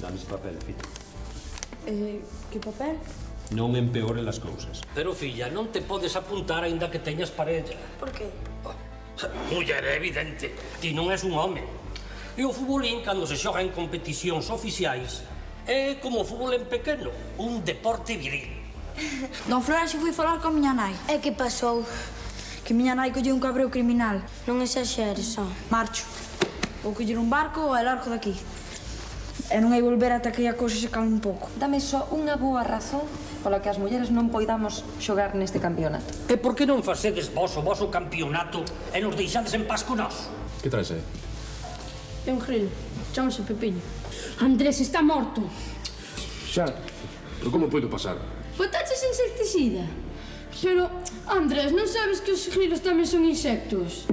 dame ese papel, filla. Que papel? Non empeore as cousas. Pero, filla, non te podes apuntar aínda que teñas parella. Por que? Muller, é evidente, ti non és un home. E o futbolín, cando se xoga en competicións oficiais, é como o fútbol en pequeno, un deporte viril. Don Florencio foi falar con miña nai. E que pasou? Que miña nai colleu un cabreo criminal. Non exaxeres, só. Marcho. Vou coller un barco e largo daqui. E non hai volver ata que a cousa se calme un pouco. Dame só unha boa razón pola que as mulleres non poidamos xogar neste campeonato. E por que non facedes vos o voso campeonato e nos deixades en paz con nós? Que traes aí? É un grilo. Chámase Pepiño. Andrés está morto. Xa, pero como podo pasar? Botaches insecticida. Pero, Andrés, non sabes que os grilos tamén son insectos?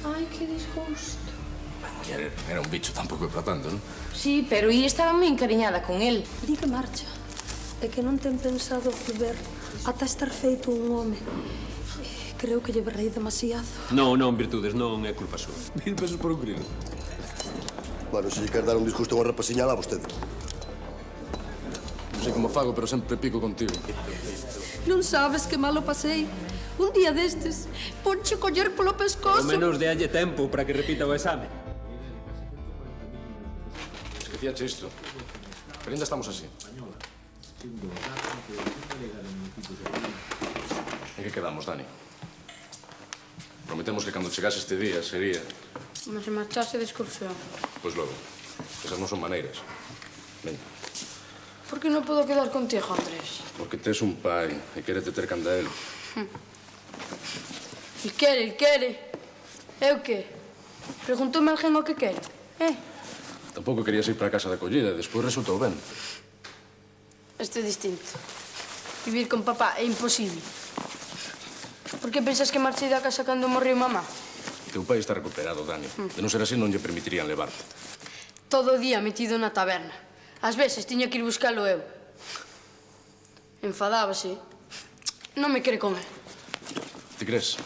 Ai, que disgusto. Era un bicho, tampouco é para tanto, non? Sí, pero I estaba moi encariñada con el. Di que marcha. É que non ten pensado volver ata estar feito un home. Creo que lle berrei demasiado. Non, virtudes, non é culpa súa. 1000 pesos por un grilo. Bueno, se lle quer dar un disgusto a unha rapaciña, lá vostede. Non sei como fago, pero sempre pico contigo. Non sabes que malo pasei. Un día destes, ponche coller polo pescozo. Ao menos déalle tempo para que repita o exame. Esquecíache isto. Pero ainda estamos así. En que quedamos, Dani? Prometemos que cando chegase este día sería... Como se marchase de excursión. Pois logo. Esas non son maneiras. Veña. Por que non podo quedar contigo, Andrés? Porque tes un pai e quérete ter canda él. El quere. É o que? Preguntoume alguén o que quere. Tampouco querías ir para a casa de acollida e despois resultou ben. Isto é distinto. Vivir con papá é imposible. Por que pensas que marchei da casa cando morreu mamá? Teu pai está recuperado, Dani. De non ser así, non lle permitirían levarte. Todo o día metido na taberna. Ás veces tiña que ir buscalo eu. Enfadábase. Non me quere con él. Ti crees?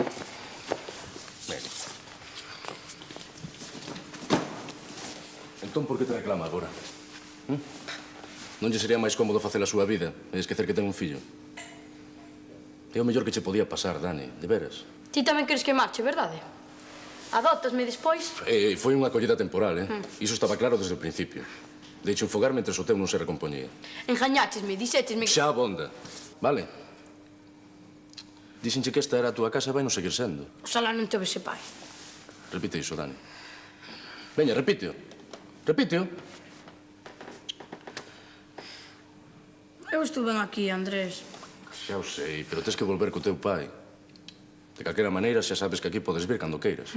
Ben. Entón, por que te reclama agora? Non lle sería máis cómodo facer a súa vida e esquecer que ten un fillo? É o mellor que che podía pasar, Dani, de veras. Ti tamén queres que marche, verdade? Adóptasme despois? Foi unha acollida temporal, Iso estaba claro desde o principio. Deixo enfogar mentre o teu non se recompoñía. Engañáchesme, dixéchesme que... Xa abonda, vale? Dixenche que esta era a túa casa e vai non seguir sendo. Oxalá non te ese pai. Repite iso, Dani. Veña, repíteo. Repíteo. Eu estuve aquí, Andrés. Xa o sei, pero tes que volver co teu pai. De calquera maneira, xa sabes que aquí podes vir cando queiras.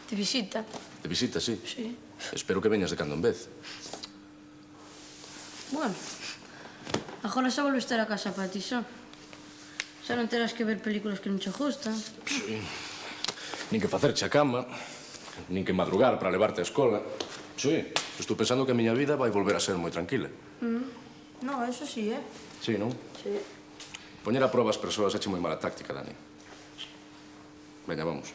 Te visita. De visita, sí. Sí. Espero que veñas de cando en vez. Bueno, agora xa volves ter a casa para ti só. Xa non terás que ver películas que non che gustan. Sí. Nin que facerche a cama, nin que madrugar para levarte á escola. Sí, estou pensando que a miña vida vai volver a ser moi tranquila. No, eso sí, Sí, non? Sí. Poñer a proba as persoas eche moi mala táctica, Dani. Veña, vamos.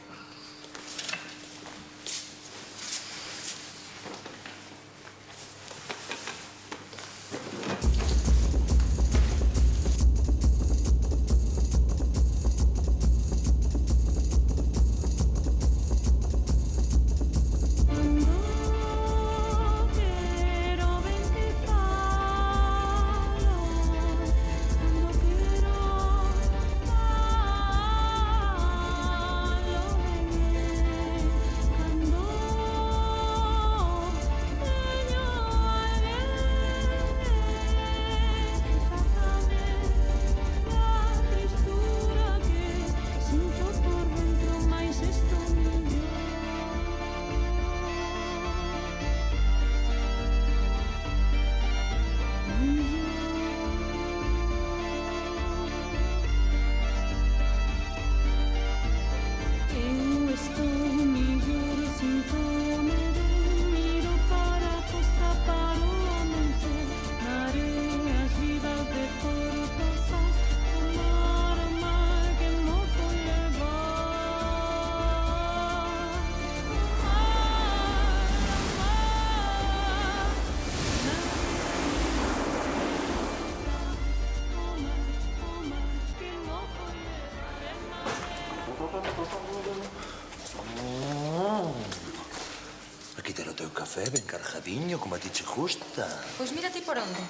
café ben cargadiño, como a ti che gusta. Pois mira ti por onde.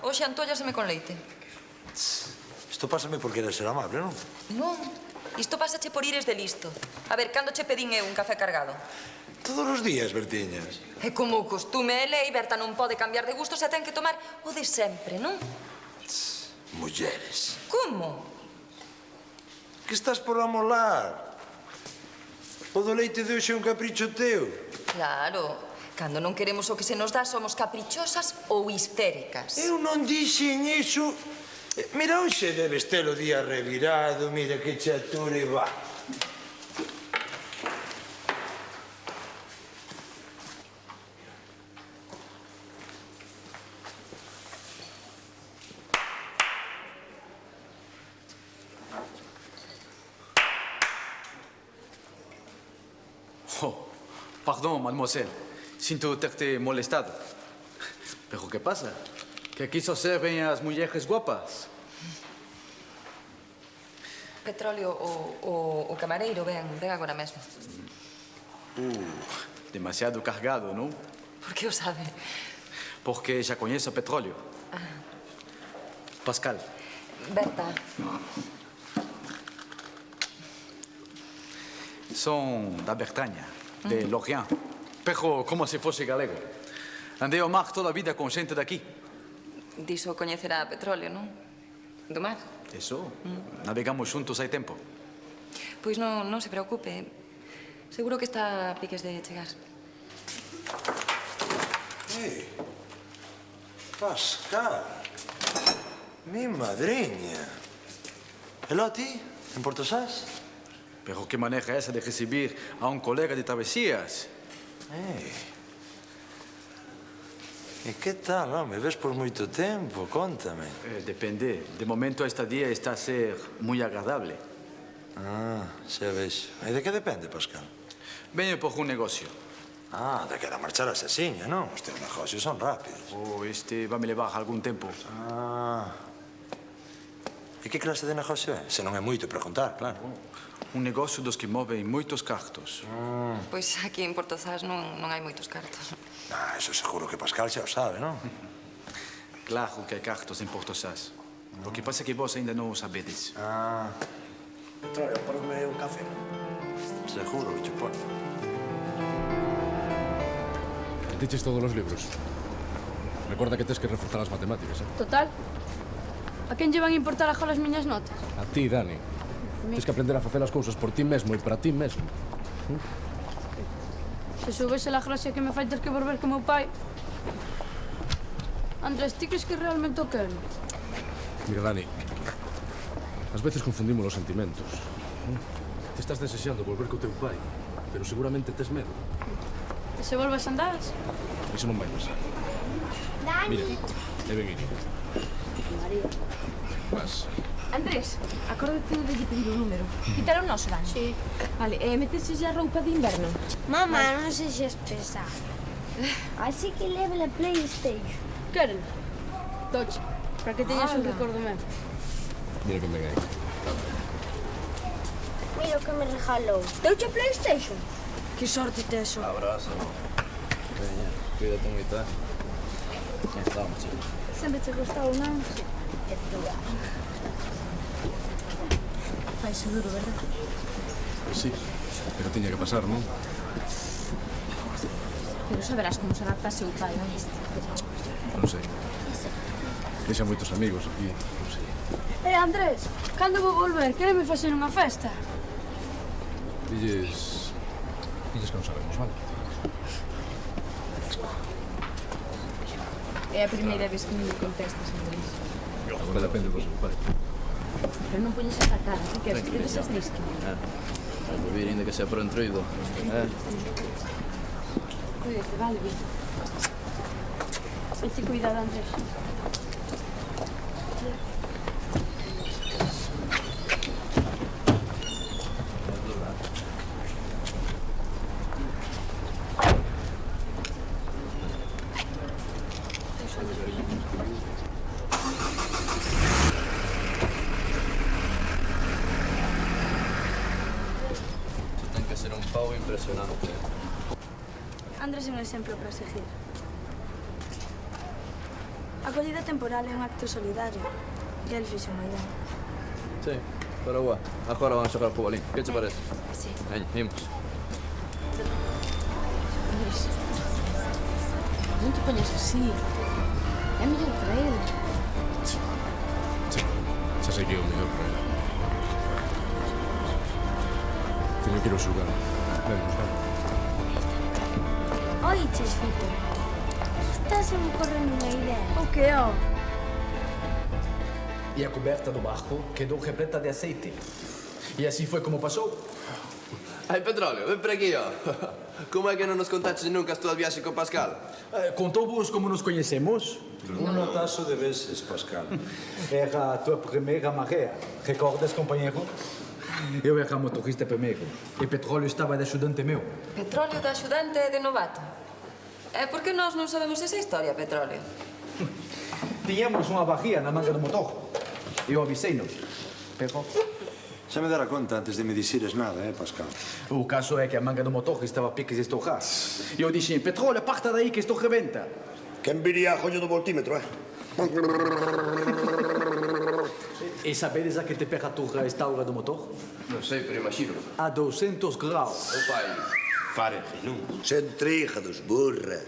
Hoxe antóllaseme con leite. Isto pásame por querer ser amable, non? Non, isto pásache por ires de listo. A ver, cando che pedín eu un café cargado? Todos os días, Bertiñas. E como o costume é lei, Berta non pode cambiar de gusto se ten que tomar o de sempre, non? Mulleres. Como? Que estás por amolar? O do leite de hoxe é un capricho teu. Claro, cando non queremos o que se nos dá somos caprichosas ou histéricas. Eu non dixen iso. Mira, hoxe debes ter o día revirado, mira que chature va. Oh, pardon, mademoiselle. Sinto ter-te molestado. Pero ¿qué pasa? Que aquí só serven as mulheres guapas. Petróleo, o camareiro, ven agora mesmo. Demasiado cargado, non? Por que o sabe? Porque já conheço o petróleo. Pascal. Berta, Son da Bertanha, de Lorient. Pero como se fosse galego. Andei ao mar toda a vida con xente daqui. diso coñecerá petróleo, non? Do mar. Eso, navegamos xuntos hai tempo. Pois non se preocupe. Seguro que está a piques de chegar. Pascal. Mi madriña. E Loti, en Porto Sás? Pero que maneira esa de recibir a un colega de travesías? E que tal, home? Ves por moito tempo, contame. Depende. De momento a estadía está a ser moi agradable. Xa vexo. E de que depende, Pascal? Veño por un negocio. De que era marchar asasiña, non? Os teus negocios son rápidos. Este vai me levar algún tempo. E que clase de negocio é? Se non é moito preguntar, claro. Un negocio dos que moven moitos cartos. Pois aquí en Porto Zas non hai moitos cartos. Eso seguro que Pascal xa o sabe, non? Claro que hai cartos en Porto Sás. O que pasa é que vos ainda non o sabedes. Petróleo, ponme un café. Seguro que che pon. Diches todos os libros. Recorda que tes que reforzar as matemáticas, Total. A quen lle van importar agora as miñas notas? A ti, Dani. Tens que aprender a facer as cousas por ti mesmo e para ti mesmo. Se soubese a gracia que me fai ter que volver co meu pai. Andrés, ti crees que realmente o quero? Mira, Dani, ás veces confundimos os sentimentos. Te estás desexando volver co teu pai, pero seguramente tes medo. E se volves a andar? Iso non vai pasar. Mira, é ben ir. María. Vas. Andrés, acórdate de lle pedir o número. Quitar o noso, Dani? Sí. Vale, metese xa roupa de inverno? Mamá, non sexas pesada. Así que leve a PlayStation. Queren? Doche, para que teñas un recordo mesmo. Mira que me gai. Mira o que me regalou. Deuche a PlayStation? Que sorte teso. Abrazo. Veña, cuídate moito, Ya estamos, chico. Sempre te gustou, non? É túa. Fai duro, verdad? Sí, pero tiña que pasar, non? Pero saberás como se adaptase o pai, non? Non sei. Deixa moitos amigos aquí, non sei. Andrés, cando vou volver? Quéreme facer unha festa? Dilles que non sabemos, vale? É a primeira vez que me contestas, Andrés. Agora depende do seu pai. Pero non poñes esa cara, que queres que te desastres que... Vai volver ainda que sea por entroido. Cuídate, vale, bien. Vete cuidado, Andrés. Ten que ser un pau impresionante. Andrés é un exemplo para seguir. A acollida temporal é un acto solidario. E el fixo moi ben. Sí, pero bueno, agora vamos a xogar futbolín. Que te parece? Sí. Veña, imos. Andrés, non te poñas así. É mellor para él. Sí, xa sei que é o mellor para ela. Teño que ir ao xulgado. Vemos, vamos. Oiches, Fito. Estás a me correr unha idea. O que é? E a coberta do barco quedou repleta de aceite. E así foi como pasou. Ai, Petróleo, ven para aquí, ó. Como é que non nos contaches nunca as túas viaxes con Pascal? Contou-vos como nos coñecemos? Un notazo de veces, Pascal. Era a tua primeira marrea. Recordas, companheiro? Eu era motorista primeiro. E Petróleo estaba de axudante meu. Petróleo de axudante e de novato. É porque nós non sabemos esa historia, Petróleo. Tiñamos unha barría na manga do motor. Eu avisei-nos. Pero... Xa me dara conta antes de me dixires nada, Pascal? O caso é que a manga do motor estaba a piques de estourar. E eu dixen, Petróleo, aparta daí que isto rebenta. Quen viría a joño do voltímetro, E sabedes a que temperatura está a hora do motor? Non sei, pero imagino. A 200 graus. O pai, Fahrenheit, non? Centrígrados, burra.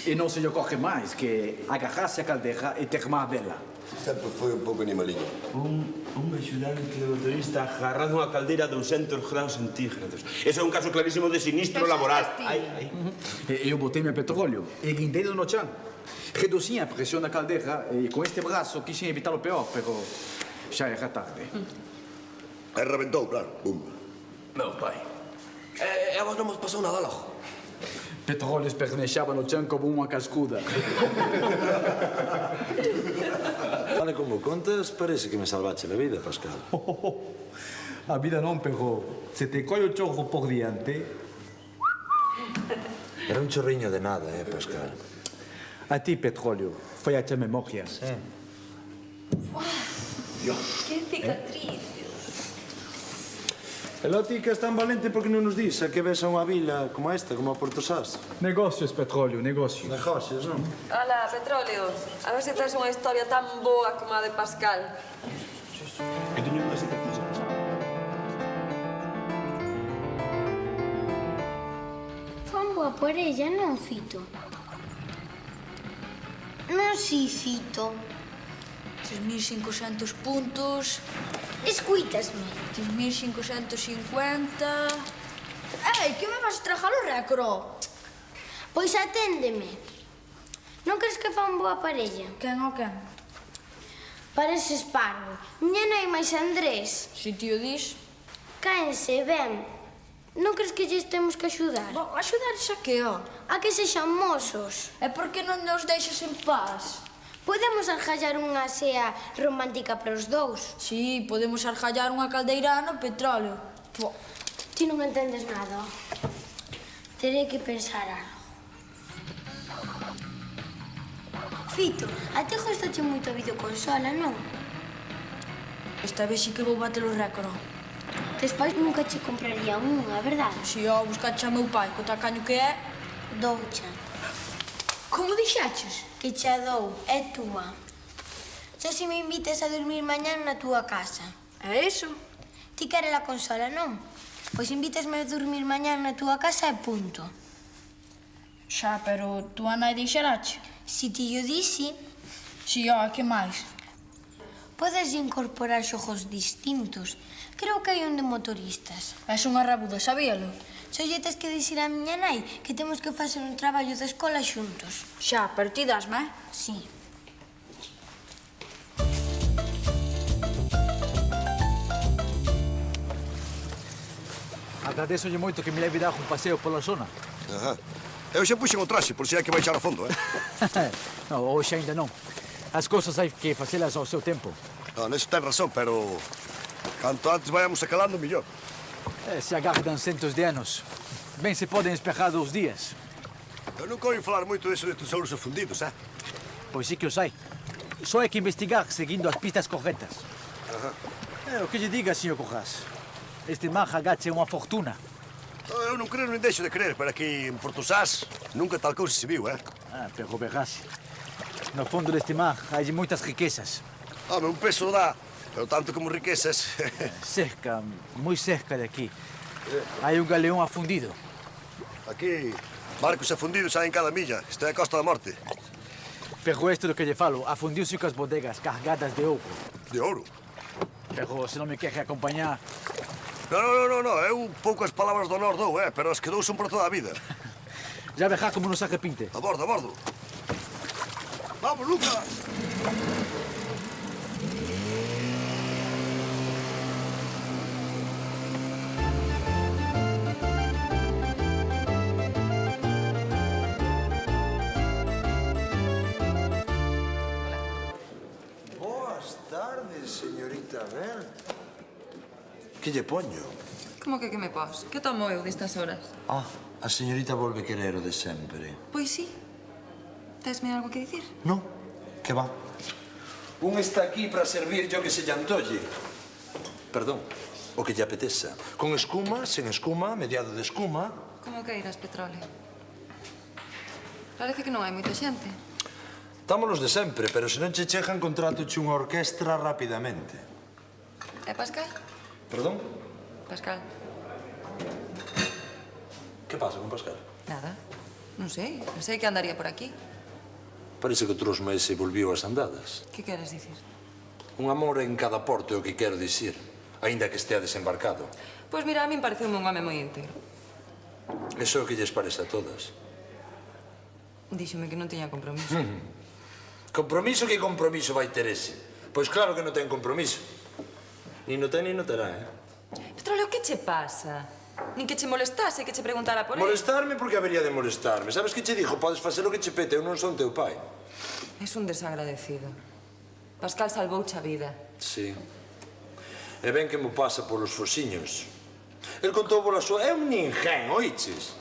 E non se lle ocorre máis que agarrarse a caldeira e termar vela. Sempre foi un pouco animaliño. Un axudante de motorista agarrado unha caldeira a 200 graus centígrados. Ese é un caso clarísimo de sinistro laboral. Eu botei-me a Petróleo e guindei no chan. Reduzi a presión da caldeira e con este brazo quixen evitar o peor, pero xa era tarde. E reventou, claro. Bum. Meu pai. E a vos non vos pasou nada logo? Petróleo espernexaba no chan como unha cascuda. Vale, como contas, parece que me salvache a vida, Pascal. A vida non, pero se te colle o chorro por diante... Era un chorriño de nada, Pascal. A ti, Petróleo, foi a che memoria. Que cicatriz. E lo ti que és tan valente porque non nos dis a que ves a unha vila como esta, como a Porto Sás? Negocios, Petróleo, negocios. Negocios, non? Ola, Petróleo. A ver se traes unha historia tan boa como a de Pascal. Que teño unha cicatriz. Fan boa por ella, non, Fito? Non si, Fito. 3.500 puntos. Escuitasme. 3.550... Ei, que me vas estragar o récord? Pois aténdeme. Non crees que fan boa parella? Quen o quen? Pareces parvo. Miña nai máis Andrés. Si ti o dis. Cáense ben. Non crees que lles temos que axudar? Bo, axudar xa que, ó. A que sexan mozos. E por que non nos deixas en paz? Podemos argallar unha sea romántica para os dous. Si, podemos argallar unha caldeira no Petróleo. Po. Ti non entendes nada. Terei que pensar algo. Fito, a ti gostache moito a videoconsola, non? Esta vez sí que vou bater o récord. Tes pais nunca che compraría unha, verdade? Si, ó, buscache a meu pai, co tacaño que é. Doucha. Como dixaches? Que che dou, é túa. Só se me invites a dormir mañán na túa casa. É iso? Ti queres a consola, non? Pois invítesme a dormir mañán na túa casa e punto. Xa, pero tú a nai deixarache. Si ti o disi, Si, ó, que máis? podes incorporar xogos distintos. Creo que hai un de motoristas. És unha rabuda, sabíalo? Só lle tes que dicir a miña nai que temos que facer un traballo de escola xuntos. Xa, pero ti dasme, eh? Si. Agradeço-lhe moito que me leve dar un paseo pola zona. Ajá. Eu xa puxen o traxe, por si hai que baixar a fondo, Non, hoxe ainda non. As cousas hai que facelas ao seu tempo. Non, neso ten razón, pero... Canto antes vayamos acalando, mellor. Se agardan centos de anos. Ben se poden esperar 2 días. Eu nunca ouvi falar moito deso de tesouros afundidos, Pois sí que os hai. Só hai que investigar seguindo as pistas correctas. Ajá. O que lle diga, Sr. Corrás. Este mar agacha é unha fortuna. Eu non creo nin deixo de creer, pero aquí en Porto Sás nunca tal cousa se viu, Pero verás, no fondo deste mar hai moitas riquezas. Home, un peso dá, pero tanto como riquezas. Cerca, moi cerca de aquí, hai un galeón afundido. Aquí, barcos afundidos hai en cada milla. Isto é a Costa da Morte. Pero isto do que lle falo, afundiu-se com as bodegas cargadas de ouro. De ouro? Pero se non me quer acompañar... Non, eu poucas palabras do honor dou, pero as que dou son por toda a vida. Já verá como non se arrepinte. A bordo, a bordo. Vamos, Lucas! Boas tardes, señorita Bert. Que lle poño? Como que me pos? Que tomo eu destas horas? Ah, a señorita volve querer o de sempre. Pois sí. Tesme algo que dicir? No, que va. Un está aquí para servir yo que se lle antolle. Perdón, o que lle apeteza. Con escuma, sen escuma, mediado de escuma. Como que irás, petróleo? Parece que non hai moita xente. Estamos los de sempre, pero se non che chegan, contratoche unha orquestra rapidamente. E Pascal? Perdón? Pascal. Que pasa con Pascal? Nada. Non sei que andaría por aquí. Parece que outros meses volviu as andadas. Que queres dicir? Un amor en cada porto é o que quero dicir, aínda que estea desembarcado. Pois mira, a min pareceume un home moi íntegro. Eso é o que lles parece a todas. Díxome que non tiña compromiso. Compromiso, que compromiso vai ter ese? Pois claro que non ten compromiso. Ni no ten, ni no terá, Petróleo, que che pasa? Nin que che molestase, que che preguntara por ele. Molestarme porque habería de molestarme. Sabes que che dixo? Podes facer o que che pete, eu non son teu pai. Es un desagradecido. Pascal salvouche a vida. Sí. E ben que mo pasa polos fosiños. El contou pola súa... É un ninguén, oiches?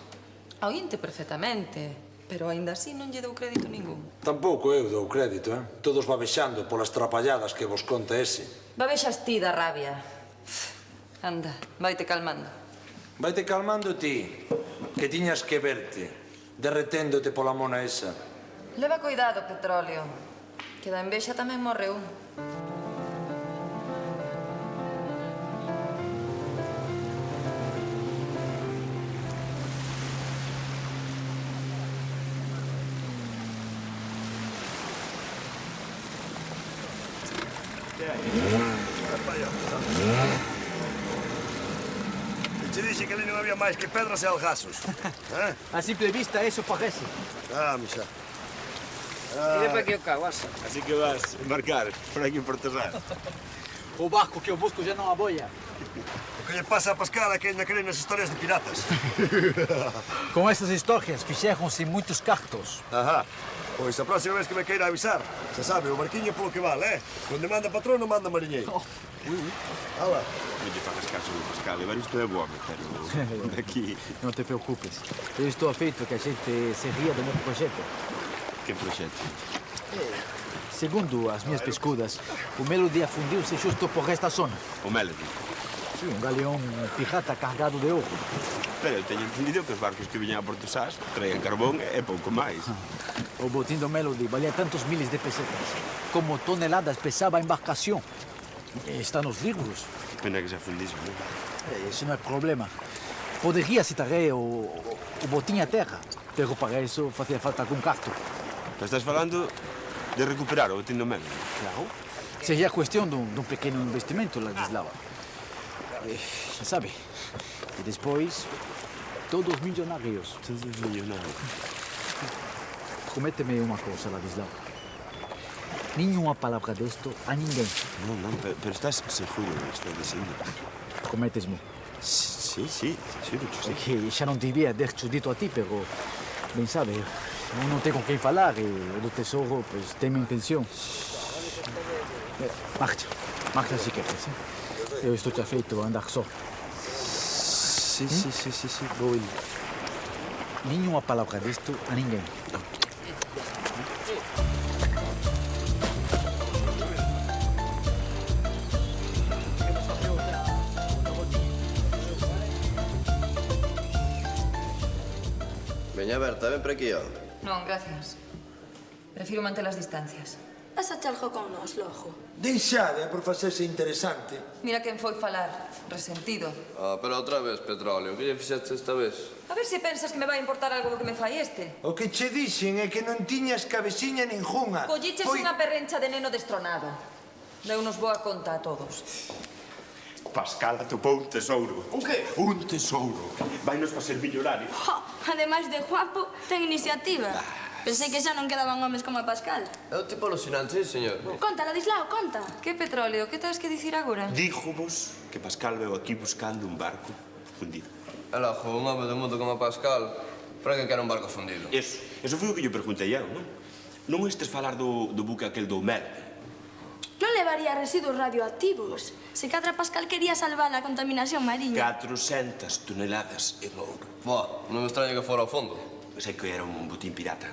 Oínte perfectamente, pero aínda así non lle dou crédito ningún. Tampouco eu dou crédito, Todos babexando polas trapalladas que vos conta ese. Babexas ti da rabia. Anda, vaite calmando. Vaite calmando ti, que tiñas que verte, derreténdote pola mona esa. Leva cuidado, petróleo, que da envexa tamén morre un. Te dixe que ali non había máis que pedras e algazos. A simple vista, eso parece. Mixa. Mira para aquí o caguasa. Así que vas a embarcar por aquí en Porto Sás. O barco que eu busco já non aboia. O que lle pasa a Pascal é que ainda creen nas historias de piratas. Com essas histórias fixeron-se muitos cartos. Ajá. Pois a próxima vez que me queira avisar, xa sabe, o barquiño polo que vale, Onde manda patrón non manda mariñeiro. Ala. Non lle fagas caso do Pascal, levar isto é boa, pero daqui... Non te preocupes. Eu estou afeito que a gente se ría do meu proxecto. Que proxecto? Segundo as minhas pescudas, o Melody afundiu-se justo por esta zona. O Melody? Sí, un galeón pirata cargado de ouro. Pero eu teño entendido que os barcos que viñan a Porto Sás traían carbón e pouco máis. O botín do Melody valía tantos miles de pesetas. Como toneladas pesaba a embarcación. Está nos livros. Pena que se afundise, non? Isso non é problema. Poderia se traer o botín a terra, pero para isso fazia falta algún carto. Pero estás falando de recuperar o botín do Melody? Claro. Sería cuestión dun pequeno investimento, Ladislao. Xa sabe. E despois, todos millonarios. Todos millonarios. Prométeme unha cousa, Ladislao. Nenhuma palavra desto a ninguén. Non, pero estás seguro de estar dicindo? Prométesmo. Sí, xuro que sí. Que xa non debía ter dito a ti, pero... Ben sabe, eu non tenho con quen falar e o do tesouro, pois, ten mi intención. Marcha si queres, Eu estou xa feito a andar só. Sí, vou ir. Nenhuma palavra disto a ninguém. Doña Berta, ven por aquí, ó. Non, gracias. Prefiro manter as distancias. Pásate algo con nós, logo. Deixade por facerse interesante. Mira quen foi falar. Resentido. Ah, pero outra vez, Petróleo. Que lle fixeste esta vez? A ver se pensas que me vai importar algo do que me fai este. O que che dixen é que non tiñas cabeciña ningunha. Colliches unha perrencha de neno destronado. Deu-nos boa conta a todos. Pascal atopou un tesouro. Un que? Un tesouro. Vainos facer millonarios. Ademais de guapo, ten iniciativa. Pensei que xa non quedaban homes como a Pascal. É un tipo alucinante, señor. Conta, Ladislao, conta. Que Petróleo? Que tens que dicir agora? Díjovos que Pascal veu aquí buscando un barco fundido. E logo, un home do mundo como Pascal, para que quere un barco fundido? Eso foi o que lle preguntei eu, non? Non estes falar do buque aquel do Mer. Non levaría residuos radioactivos. Se cadra Pascal quería salvar a contaminación mariña. 400 toneladas en ouro. Boa, non me extraña que fora ao fondo. Sei que era un botín pirata.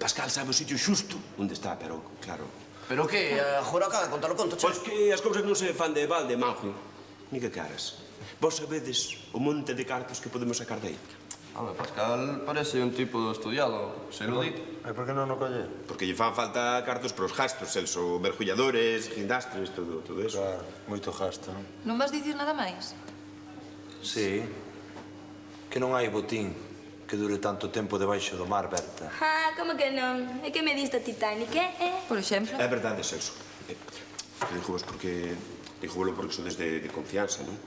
Pascal sabe o sitio xusto onde está, pero, claro... Pero que? Agora acaba de contar o conto, che? Pois que as cousas non se fan de balde, manjo. Ni que caras. Vos sabedes o monte de cartos que podemos sacar dai? Home, Pascal parece un tipo estudiado, erudito. E por que non o colle? Porque lle fan falta cartos para os gastos, Celso. Mergulladores, guindastres, todo eso. Claro, moito gasto, non? Non vas dicir nada máis? Sí. Que non hai botín que dure tanto tempo debaixo do mar, Berta. Ah, como que non? É que me diste o Titanic, Por exemplo? É verdade, Celso. Díjovos porque... Díjovolo porque sodes de confianza, non?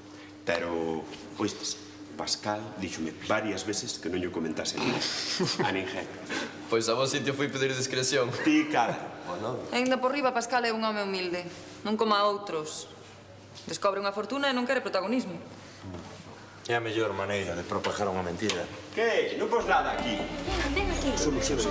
Pero, oístes, Pascal díxome varias veces que non lle comentase a ninguén. Pois a vos sitio foi pedir discreción. Ti cara. Bueno. Ainda por riba, Pascal é un home humilde. Non como a outros. Descobre unha fortuna e non quere protagonismo. É a mellor maneira de propagar unha mentira. Que? Non pos nada aquí. Ven aquí. Soluciones.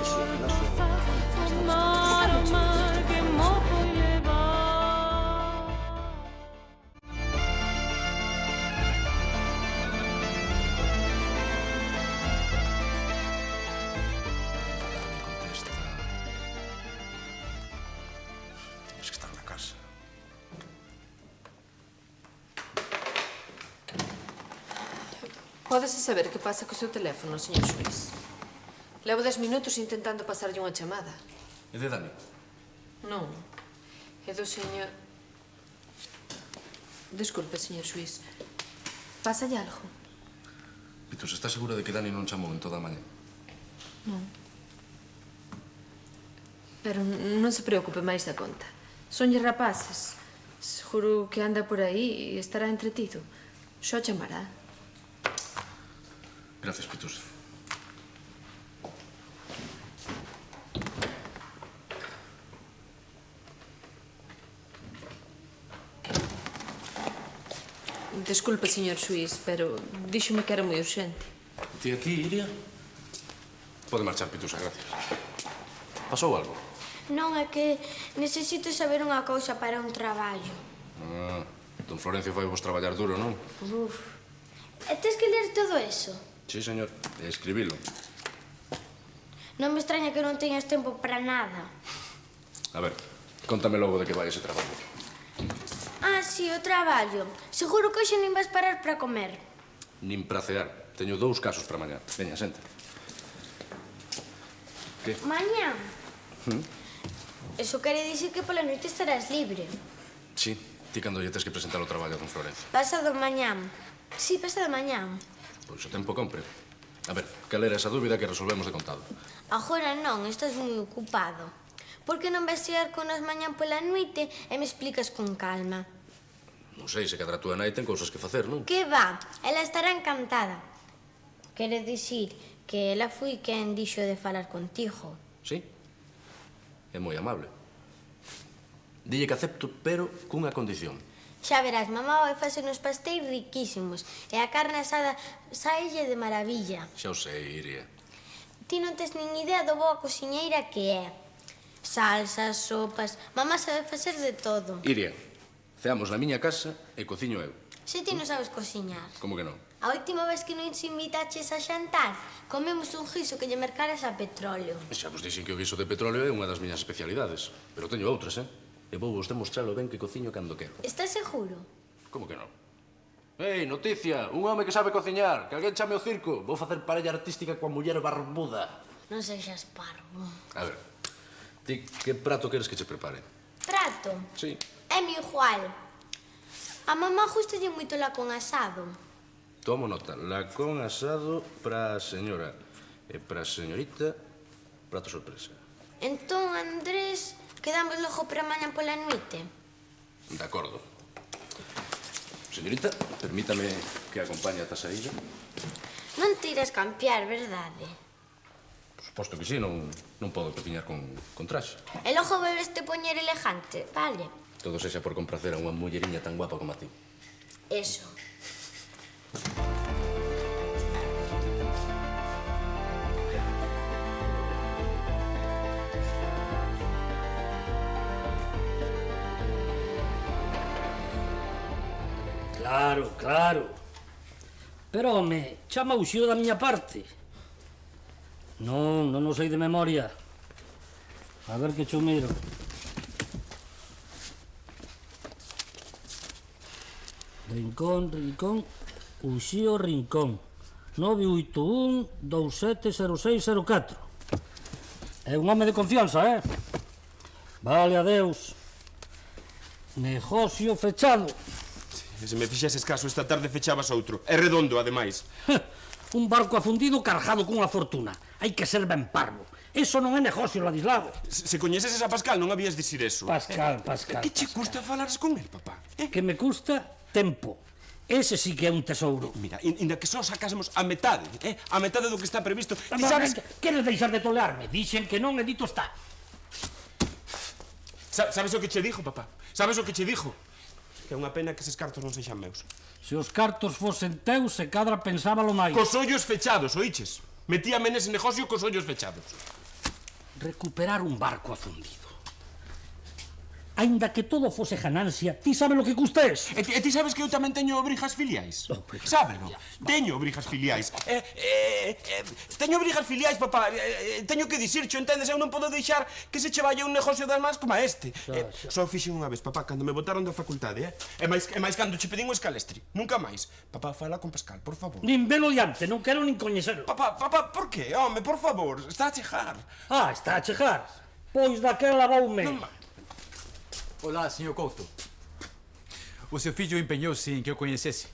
Es que está en la casa. Pódese saber que pasa co seu teléfono, señor xuiz? Levo 10 minutos intentando pasarlle unha chamada. É de Dani? Non. É do señor... Desculpe, señor xuiz. Pásalle algo? Pitus, estás segura de que Dani non chamou en toda a mañá? Non. Pero non se preocupe máis da conta. Sonlle rapaces. Seguro que anda por aí e estará entretido. Xo chamará. Gracias, Pitus. Desculpe, señor xuiz, pero díxome que era moi urxente. Ti aquí, Iria? Pode marchar, Pitusa, gracias. Pasou algo? Non, é que necesito saber unha cousa para un traballo. Don Florencio vai vos traballar duro, non? Uf. E tes que ler todo eso? Sí, señor. E escribilo. Non me extraña que non teñas tempo para nada. A ver, contame logo de que vai ese traballo. Ah, sí, o traballo. Seguro que hoxe nin vas parar para comer. Nin pracear. Teño 2 casos para mañá. Veña, senta. Que? Mañá? Eso quere dicir que pola noite estarás libre. Sí, ti cando lle tes que presentar o traballo a don Florencio. Pasado mañá. Sí, pasado mañá. Pois o tempo compre. A ver, cal era esa dúbida que resolvemos de contado? Agora non, estás moi ocupado. Por que non vas chegar con as mañán pola noite e me explicas con calma? Non sei, se cadra túa nai ten cousas que facer, non? Que va? Ela estará encantada. Quere dicir que ela foi quen dixo de falar contigo. Sí. É moi amable. Dille que acepto, pero cunha condición. Xa verás, mamá vai facer uns pastéis riquísimos e a carne asada saelle de maravilla. Xa o sei, Iria. Ti non tes nin idea do boa cociñeira que é. Salsas, sopas... Mamá sabe facer de todo. Iria, ceamos na miña casa e cociño eu. Se ti non sabes cociñar. Como que non? A última vez que nos invitaches a xantar, comemos un guiso que lle mercaras a petróleo. Xa vos dixen que o guiso de petróleo é unha das miñas especialidades. Pero teño outras, E vou vos demostralo ben que cociño cando quero. Estás seguro? Como que non? Ei, noticia, un home que sabe cociñar, que alguén chame ao circo. Vou facer parella artística coa muller barbuda. Non sexas parvo. A ver, ti que prato queres que che prepare? Prato? Sí. É-me igual. A mamá gustalle moito la con asado. Tomo nota, lacón asado para a señora e para a señorita, prato sorpresa. Entón, Andrés, quedamos logo para mañan pola noite? De acordo. Señorita, permítame que acompañe ata a saída. Non te irás cambiar, verdade? Por suposto que sí, non podo cociñar con traxe. E logo volveste poñer elegante, vale? Todo sexa por compracer a unha mulleriña tan guapa como a ti. Eso. Claro, claro. Pero, home, chama o xío da miña parte. Non o sei de memoria. A ver que cho miro. Rincón, Uxío Rincón. 981-270604. É un home de confianza, Vale, adeus. Negocio fechado. E se me fixeses caso, esta tarde fechabas outro. É redondo, ademais. Un barco afundido cargado cunha fortuna. Hai que ser ben parvo. Eso non é negocio, Ladislao. Se coñeseses a Pascal, non habías dicir eso. Pascal. Que che custa falares con el, papá? Que me custa tempo. Ese sí que é un tesouro. Mira, inda que só sacásemos a metade, a metade do que está previsto. Ti sabes... Queres deixar de tolearme? Dixen que non e dito está. Sabes o que che dixo, papá? Sabes o que che dixo? Que é unha pena que eses cartos non sexan meus. Se os cartos fosen teus, se cadra pensábalo máis. Cos ollos fechados, oíches? Metíame nese negocio cos ollos fechados. Recuperar un barco afundido. Aínda que todo fose ganancia, ti sabes lo que custa eso? E ti sabes que eu tamén teño obrigas filiais? Sábelo? Teño obrigas filiais. Teño obrigas filiais, papá. Teño que dicircho, entendes? Eu non podo deixar que se che vaya un negocio das mans como este. Só fixen unha vez, papá, cando me botaron da facultade, E máis cando che pedín o escalestri. Nunca máis. Papá, fala con Pascal, por favor. Nin velo diante, non quero nin coñecelo. Papá, por qué? Home, por favor, está a chegar. Ah, está a chegar. Pois daquela voume. Olá, Sr. Couto. O seu fillo empeñou-se en que eu coñecese.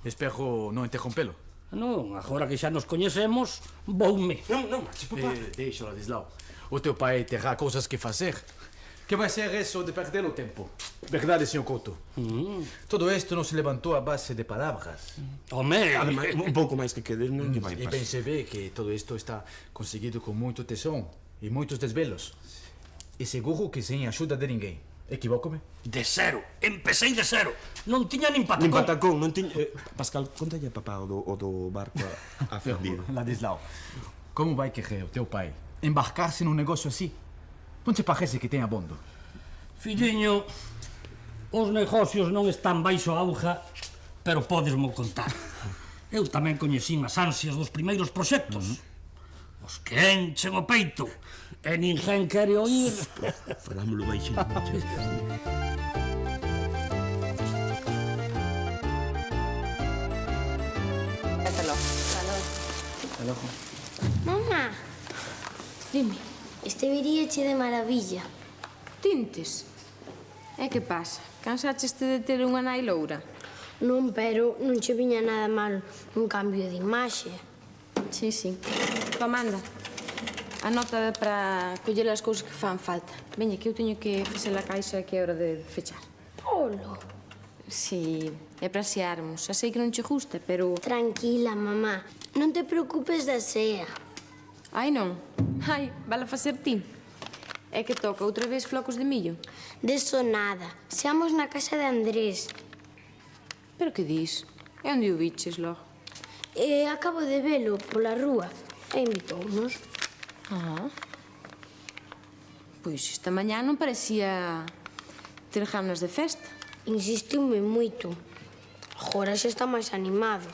Espero non interrompelo. Non, agora que xa nos coñecemos, voume. Non, marche, papá. Deixa, Ladislao. O teu pai terá cousas que facer. Que vai ser eso de perder o tempo? Verdade, Sr. Couto? Todo isto non se levantou a base de palabras. Home! Ademais, un pouco máis que quede, non lle vai E pasar. ben se ve que todo isto está conseguido con moito tesón e moitos desvelos. E seguro que sen axuda de ninguén. Equivócome? De cero. Empecéi de cero. Non tiña nin patacón. Nin patacón, non tiña... Pascal, contalle a papá o do barco afundido. Ladislao, como vai querer o teu pai embarcar-se num negocio así? Non te parece que ten abondo? Filliño, os negocios non están baixo a auga, pero podesmo contar. Eu tamén coñecín as ansias dos primeiros proxectos. Os que enchen o peito e ninguén quere oír. Falámoslo baixinho. Hasta logo. Hasta logo. Mamá, Dime, este viríache de maravilla. Tintes? E que pasa? Cansacheste de ter unha nai loura? Non, pero non che viña nada mal un cambio de imaxe. Sí. Toma, anda. Anota para coller as cousas que fan falta. Veña, que eu teño que facer a caixa que é hora de fechar. Polo. Sí, é para xearmos. Xa sei que non che gusta, pero... Tranquila, mamá. Non te preocupes da sea. Ai, non. Ai, vale facer ti. É que toca outra vez flocos de millo. Deso nada. Seamos na casa de Andrés. Pero que dis? É onde o biches logo? Acabo de velo pola rúa e invitounos. Pois esta mañá non parecía ter ganas de festa. Insistiume moito. Agora xa está máis animado.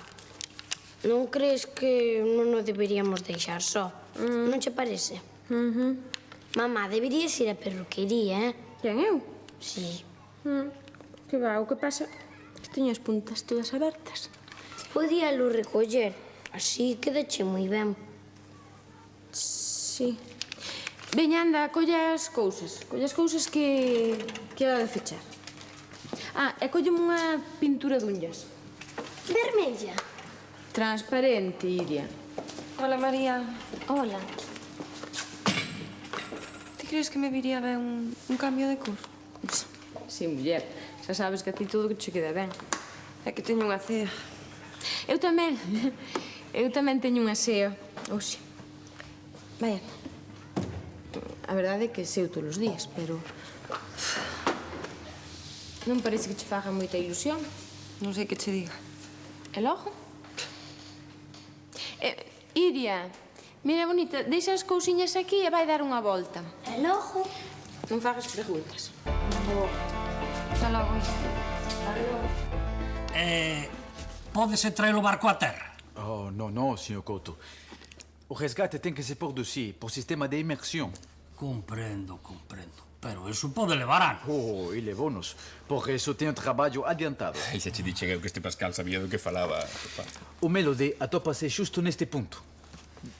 Non crees que non o deberíamos deixar só? Non che parece? Mamá, deberías ir á perruquería, Quen, eu? Sí. Que va, o que pasa? Teño as puntas todas abertas. Podíalo recoller, así quedache moi ben. Sí. Veña, anda, colla as cousas. Colla as cousas que há de fechar. E colleme unha pintura de unhas. Vermella. Transparente, Iria. Hola, María. Hola. Ti crees que me viría ben un cambio de cor? Sí, muller. Xa sabes que a ti todo que che queda ben. É que teño unha cea. Eu tamén. Eu tamén teño unha sea. Oxe. Vaya. A verdade é que seo todos os días, pero... Non parece que che faga moita ilusión. Non sei que che diga. E logo? Iria, mira, bonita, deixa as cousiñas aquí e vai dar unha volta. E logo? Non fagas preguntas. Hasta logo. Pódese traer o barco a terra? Oh, non, Sr. Couto. O resgate tem que ser por dossier, por sistema de imersión. Comprendo. Pero eso pode levar anos. Oh, e levou-nos. Por isso tenho trabalho adiantado. E xa che dixen eu que este Pascal sabía do que falaba, papá. O Melody atopa-se justo neste ponto.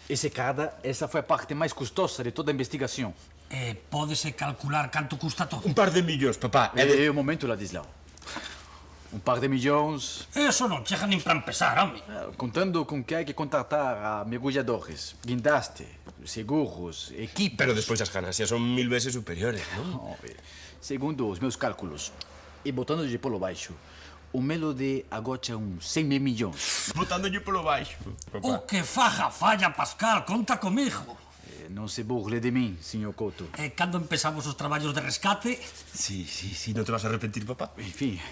Essa foi a parte mais custosa de toda a investigação. Pódese calcular canto custa todo? Un par de millóns, papá. Um momento, Ladislau. Um par de milhões... Eso non chega nin para empezar, home. Contando com que hai que contratar a mergulladores, guindaste, seguros, equipe... Pero despois as ganancias son 1000 veces superiores, non? Segundo os meus cálculos, e botando-lhe polo baixo, o Melody agocha uns 100 milhões. Botando-lhe polo baixo, papá. O que faja falla, Pascal, conta comigo. Non se burle de min, Sr. Couto. Cando empezamos os traballos de rescate... Sí, non te vas a arrepentir, papá. Enfim,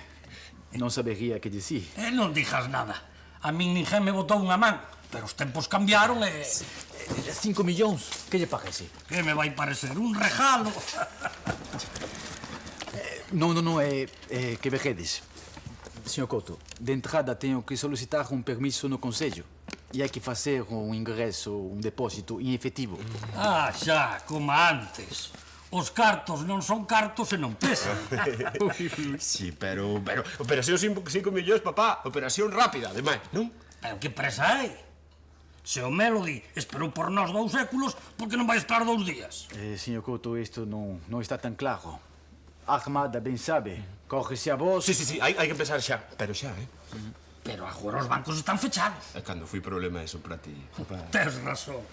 non sabería que dicir. Non dixas nada. A min ninguén me botou unha man, pero os tempos cambiaron e... 5 millóns, que lle parece? Que me vai parecer un regalo. Non, que vejedes. Sr. Couto, de entrada tenho que solicitar um permiso no Conselho. E hai que facer um ingresso, um depósito em efetivo. Xa, como antes. Os cartos non son cartos e non pesan. Sí, pero operación 5 millóns, papá. Operación rápida, ademais, non? Pero que presa hai? Se o Melody esperou por nós 2 séculos, por que non vai esperar 2 días? Sr. Couto, isto non está tan claro. A Armada ben sabe. Corre-se a vos... Sí, hai que empezar xa. Pero xa, Pero agora os bancos están fechados. É cando foi problema eso para ti, papá. Tes razón.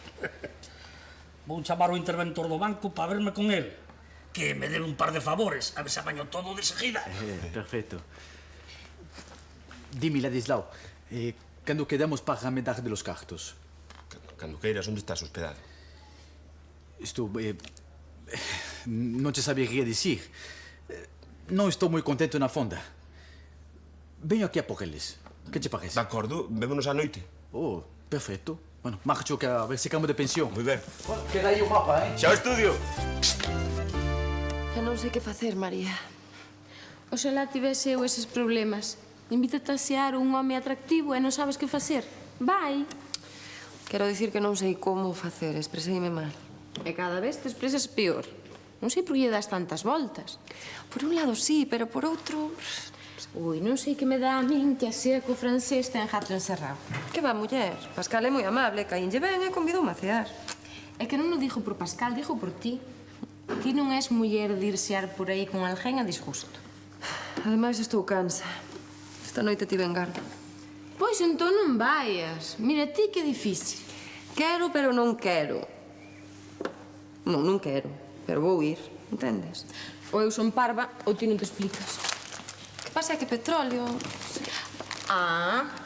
Vou chamar o interventor do banco para verme con el. Que me debe un par de favores, a ver se apaño todo de seguida. Perfecto. Dime, Ladislau, cando quedamos para me dar de los cartos? Cando queiras, onde estás hospedado? Estou... non te sabería dicir. Non estou moi contento na fonda. Veño aquí a por eles. Que te parece? De acordo, vémonos á noite. Oh, perfecto. Bueno, marcho que a ver se cambio de pensión. Moi ben. Queda aí o mapa, Xa o estudio. Xa non sei que facer, María. Oxalá tivese eu eses problemas. Invítate a sear un home atractivo e non sabes que facer. Vai. Quero dicir que non sei como facer, expreseime mal. E cada vez te expresas peor. Non sei por que lle das tantas voltas. Por un lado sí, pero por outro... Ui, non sei que me dá a min que a sea co francés ten jato encerrado. Que va, muller? Pascal é moi amable, caínlle ben e convidoume a cear. É que non o dixo por Pascal, dixo por ti. Ti non és muller de ir xear por aí con alguén a disgusto. Ademais, estou cansa. Esta noite tiven garda. Pois entón non vaias. Mira ti que difícil. Quero, pero non quero. Non quero, pero vou ir, entendes? Ou eu son parva ou ti non te explicas. Que pasa é que petróleo...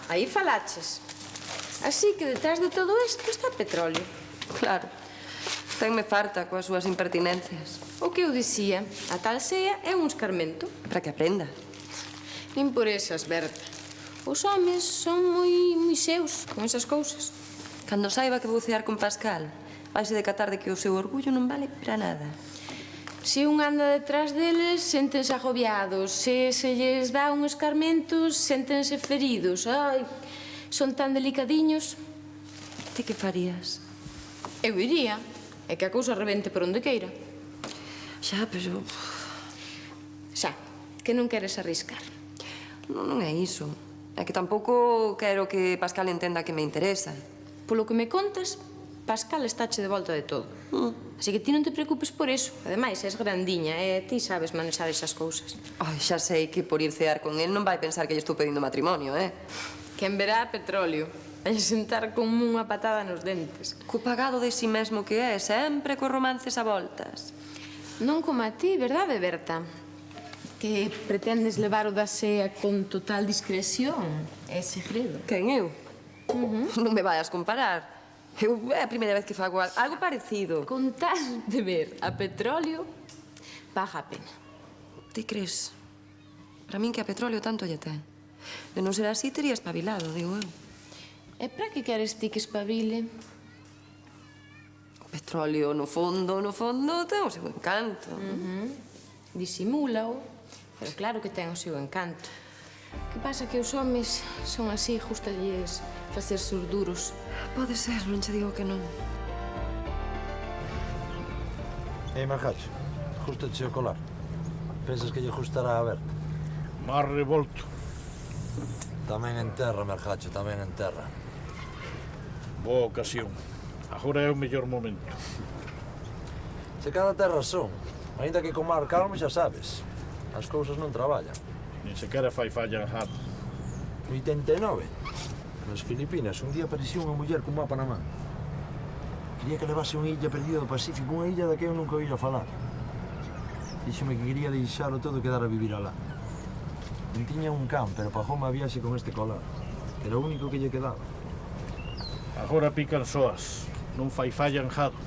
Aí falaches. Así que detrás de todo isto está petróleo. Claro. Tenme farta coas súas impertinencias. O que eu dicía, a tal sea é un escarmento. Para que aprenda. Nin por esas, Berta. Os homes son moi seus con esas cousas. Cando saiba que vou cear con Pascal, vaise decatar de que o seu orgullo non vale para nada. Se un anda detrás deles, séntense agobiados. Se lles dá un escarmento, séntense feridos. Ai, son tan delicadiños. Ti que farías? Eu iría. É que a cousa rebente por onde queira. Xa, pero... Xa, que non queres arriscar. Non é iso. É que tampouco quero que Pascal entenda que me interesa. Polo que me contas, Pascal estáche de volta de todo. Así que ti non te preocupes por eso. Ademais, és grandiña e ti sabes manexar esas cousas. Ai, xa sei que por ir cear con él non vai pensar que lle estou pedindo matrimonio, Quen verá petróleo. Vai sentar con unha patada nos dentes. Co pagado de si mesmo que é, sempre co romances a voltas. Non como a ti, verdade, Berta? Que pretendes levar o da SEA con total discreción. É segredo. Quen eu? Non me vayas comparar. É a primeira vez que fago algo parecido. Con tal de ver a petróleo, paga a pena. Ti crees? Para min que a petróleo tanto lle ten. De non ser así, tería espabilado, digo eu. E para que queres ti que espabile? O petróleo, no fondo, ten o seu encanto. Disimúlao, pero claro que ten o seu encanto. Que pasa que os homes son así, gustalles facer sur duros. Pode ser, non che digo que non. Marcacho, justo o colar. Pensas que lle gustará a Berta? Mar revolto. Tamén en terra, Marcacho, tamén en terra. Boa ocasión. Agora é o mellor momento. Se cada terra son, ainda que con mar calmo xa sabes, as cousas non traballan. Nin sequera fai falla en Jado. 89, nas Filipinas, un día aparecía unha muller cun mapa na man. Quería que levase unha illa perdida do Pacífico, unha illa da que eu nunca oíra falar. Díxome que quería deixalo todo e quedar a vivir alá. Non tiña un can, pero pagoume a viaxe con este colar. Era o único que lle quedaba. Agora pican soas. Non fai falla en Jado.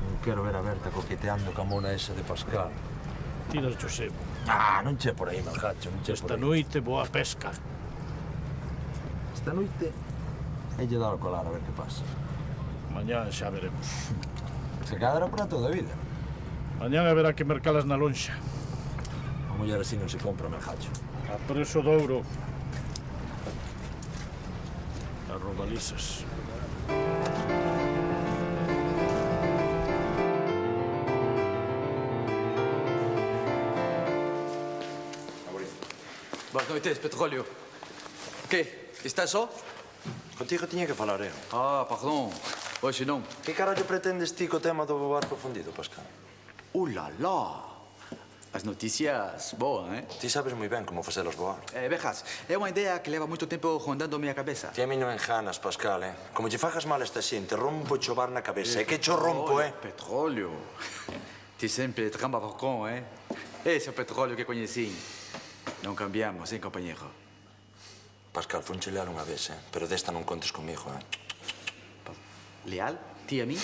Non quero ver a Berta coqueteando ca mona esa de Pascal. Tiras yo sebo. Non che por aí, Marcacho, non che por Esta aí. noite boa pesca. Esta noite elle dar o colar a ver que pasa. Mañán xa veremos. Se cadra para toda a vida. Mañán haberá que mercalas na lonxa. A muller así non se compra, Marcacho. A preso de ouro. As rodalizas. Boas noites, petróleo. Que? Estás só? Contigo tiña que falar eu. Perdón. Hoxe non. Que carallo pretendes ti co tema do barco fundido, Pascal? La! As noticias boas, Ti sabes moi ben como facelas voar. Vejas, é unha idea que leva moito tempo rondando a miña cabeza. Ti a mí non enganas, Pascal, Como lle fagas mal a esta xente, rompo cho bar na cabeza. É que cho rompo, Petróleo. Ti sempre tramba barcón, Ese é o petróleo que coñecín. Non cambiamos, compañero? Pascal, fonche leal unha vez, Pero desta non contes comigo, Leal? Ti a mí?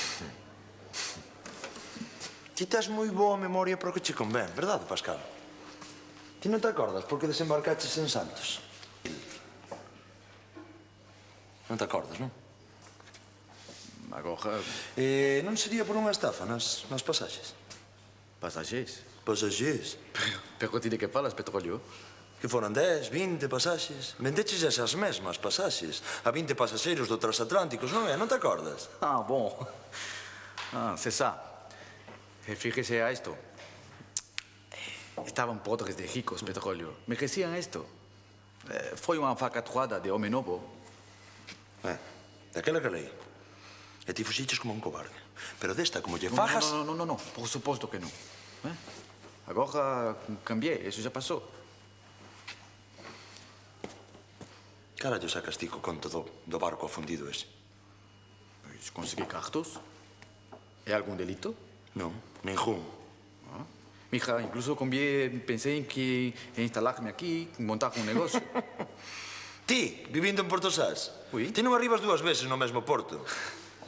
Ti tes moi boa memoria para o que che convén, verdade, Pascal? Ti non te acordas porque desembarcaches en Santos? Non te acordas, non? Agora... Non sería por unha estafa nas pasaxes? Pasaxes? Pasaxes. Pero ti de que falas, petróleo? Que foran 10, 20 pasaxes. Vendeches esas mesmas pasaxes a 20 pasaxeiros do transatlánticos, non é? Non te acordas? Bom. C'est ça. Fíjese a esto. Estaban podres de ricos, petróleo. Me decían esto. Foi unha falcatruada de home novo. Daquela que leí. E ti fuxiches como un cobarde. Pero desta, como lle fajas... No. Por suposto que non. Agora cambié, eso já pasou. Carallo sacas ti co conto do barco afundido ese? Pois consegui cartos. É algún delito? Non, ningún. Mija, incluso pensei en que instalarme aquí, montar un negocio. Ti, vivindo en Porto Sás? Ti non arribas 2 veces no mesmo porto.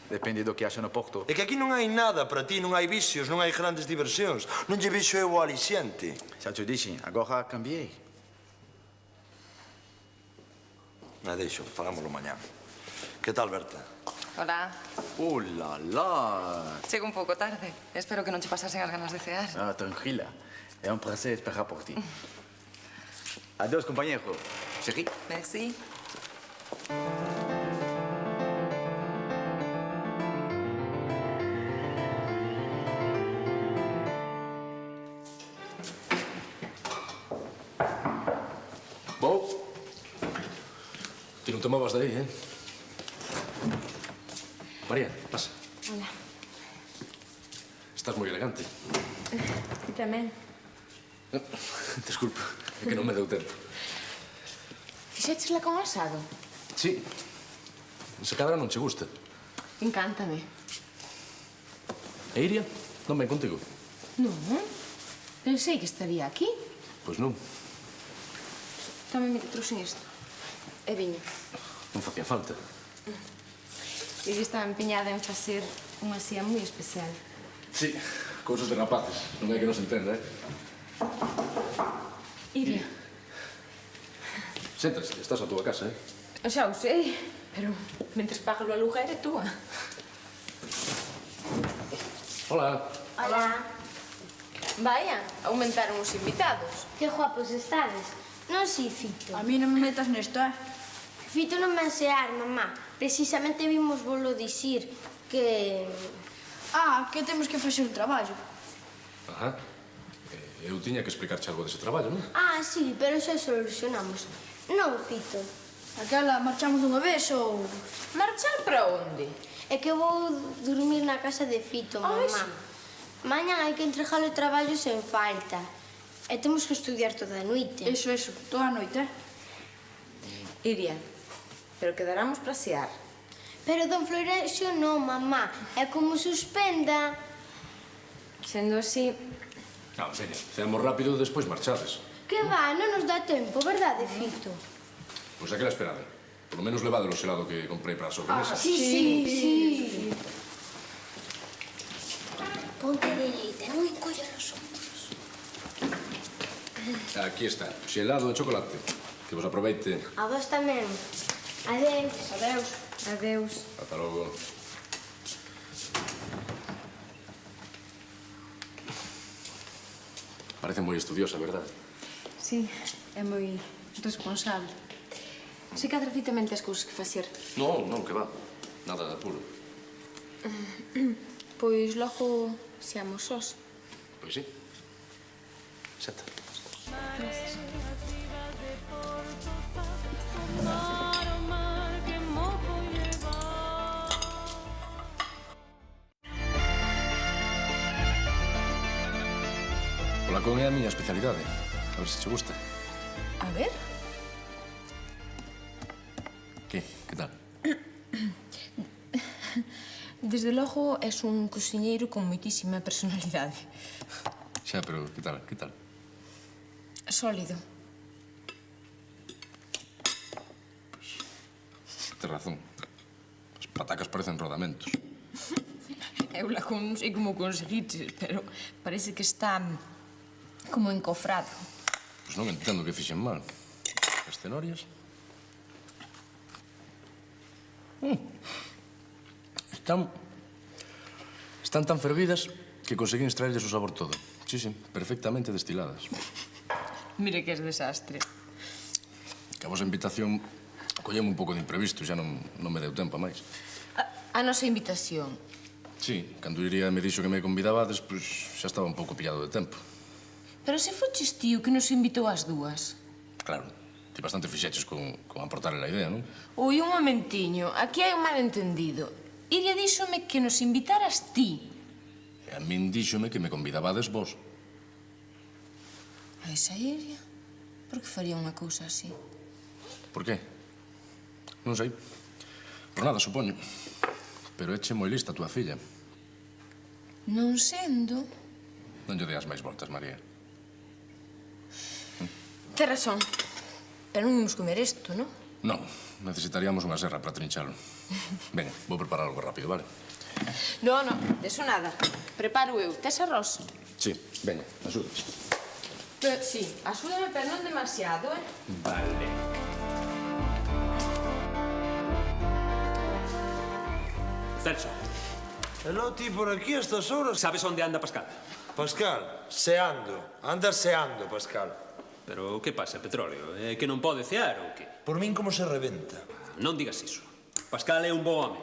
Depende do que haxa no porto. É que aquí non hai nada para ti, non hai vicios, non hai grandes diversións. Non lle vixo eu o aliciente. Xa te dixen, agora cambiei. Deixo, fagámoslo mañá. Que tal, Berta? Hola. La! Chego un pouco tarde. Espero que non che pasasen as ganas de cear. Tranquila. É un placer esperar por ti. Adiós, compañero. Chéri. Merci. te movas de aí, eh? María, pasa. Hola. Estás moi elegante. Ti tamén. Desculpa, é que non me deu tempo. Fixéchesla con asado? Sí. Se cadra non che gusta. Encántame. E Iria? Non ven contigo? Non? Pensei que estaría aquí. Pois non. Tamén me trouxen isto. E viño. Non facía falta. E estaba empeñada en facer unha sía moi especial. Sí, cousas de rapaces. Non é que non se entenda, eh? Iria. Séntate, estás a túa casa, eh? Xa o sei, pero mentres pagas o aluguer é túa. Hola. Hola. Vaya, aumentaron os invitados. Que guapos estades. Non si, Fito. A mí non me metas nesto, eh? Fito non me ansear, mamá. Precisamente vimos volo dicir que... Ah, que temos que facer un traballo. Ajá. Eu tiña que explicarche algo dese traballo, non? Ah, sí, pero xa solucionamos. Non, Fito. Aquela marchamos dunha vez ou... Marchar para onde? É que vou dormir na casa de Fito, mamá. sí. Mañan hai que entregar o traballo sen falta. E temos que estudiar toda a noite. Eso, toda a noite, eh? Iria, pero quedaramos para sear. Pero don Florencio non, mamá. É como suspenda. Sendo así... Non, seña, ceamos rápido e despois marchades. Que va, non nos dá tempo, verdade, Fito? Pois aquela esperada. Por lo menos levade o xelado que comprei para a sobremesa. Sí. Ponte dereita, non encolla os ombros. Aquí está, xelado de chocolate. Que vos aproveite. A vos tamén. Adeus. Adeus. Adeus. Ata logo. Parece moi estudiosa, verdad? Sí, é moi responsable. Se cadra ti tamén tes cousas que facer. Non, non, que va. Nada de apuro. Pois logo seamos sós. Pois sí. Xata. Gracias. O lacón é a miña especialidade. A ver se che gusta. A ver. Que? Que tal? Desde logo, és un cociñeiro con moitísima personalidade. Xa, pero que tal? Que tal? Sólido. Tes razón. As patacas parecen rodamentos. Eu lacón non sei como conseguiches, pero parece que está como encofrado. Pois non entendo que fixen mal. As cenorias... Están tan fervidas que conseguín extraerles o sabor todo. Sí, sí, perfectamente destiladas. Mire que es desastre. Que a vosa invitación colleme un pouco de imprevisto, xa non me deu tempo a máis. A nosa invitación. Sí, cando Iria me dixo que me convidabades, pois xa estaba un pouco pillado de tempo. Pero se foches tío que nos invitou ás dúas. Claro, ti bastante fixeches con aportarle a idea, non? Ui, un momentiño, aquí hai un malentendido. Iria díxome que nos invitaras ti. E a min díxome que me convidabades vos. A esa Iria? Por que faría unha cousa así? Por qué? Non sei. Por nada, supoño. Pero eche moi lista a túa filla. Non sendo... Non lle deas máis voltas, María. Tes razón. Pero non imos comer isto, non? Non, necesitaríamos unha serra para trinchalo. Venga, vou preparar algo rápido, vale? Non, non, deso nada. Preparo eu. Tes arroz? Sí, veña, axúdame. Sí, axúdame, pero non demasiado, eh? Vale. Celso. Hello, ti por aquí a estas horas? Sabes onde anda Pascal? Pascal, seando. Anda seando, Pascal. Pero que pasa, Petróleo? É que non pode cear ou que? Por min como se rebenta. Non digas iso. Pascal é un bo home.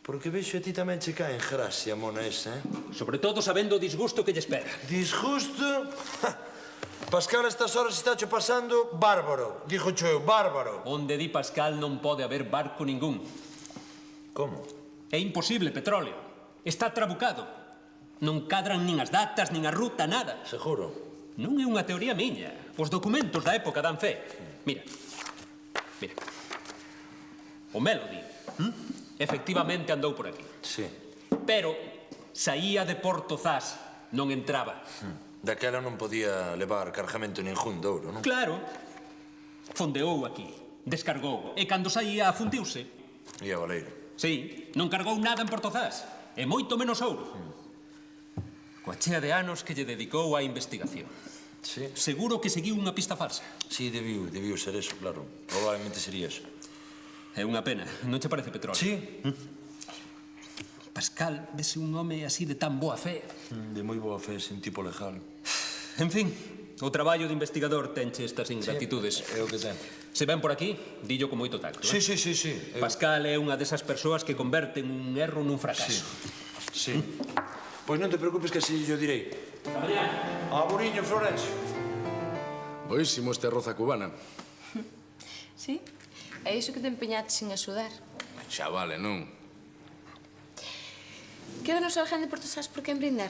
Porque vexo a ti tamén che cae en gracia, mona esa, eh? Sobre todo sabendo o disgusto que lle espera. Disgusto? Pascal, a estas horas está cho pasando bárbaro. Dijo eu, bárbaro. Onde di Pascal non pode haber barco ningún. Como? É imposible, Petróleo. Está trabucado. Non cadran nin as datas, nin a ruta, nada. Seguro? Non é unha teoría miña. Os documentos da época dan fe. Mira. Mira. O Melody, efectivamente andou por aquí. Sí. Pero saía de Porto Zas, non entraba. Daquela non podía levar cargamento ningún de ouro, non? Claro. Fondeou aquí, descargou, e cando saía afundiuse. E a Valeiro? Sí, non cargou nada en Porto Zas, e moito menos ouro. Coa chea de anos que lle dedicou á investigación. Sí. Seguro que seguiu unha pista falsa. Sí, debiu ser eso, claro. Probablemente sería eso. É unha pena, non che parece, Petróleo? Sí. Pascal vese un home así de tan boa fe. De moi boa fe, sin tipo legal. En fin, o traballo de investigador tenche estas ingratitudes. É o que ten. Se ven por aquí, dillo con moito tacto. Sí. Pascal é unha desas persoas que converten un erro nun fracaso. Sí. Pois non te preocupes que así yo direi. Aburiño, Florencio. Boísimo este arroz a cubana. Sí? É iso que te empeñates en axudar. Xa vale, non? Quédanos alguén de Porto Zas por quen brindar?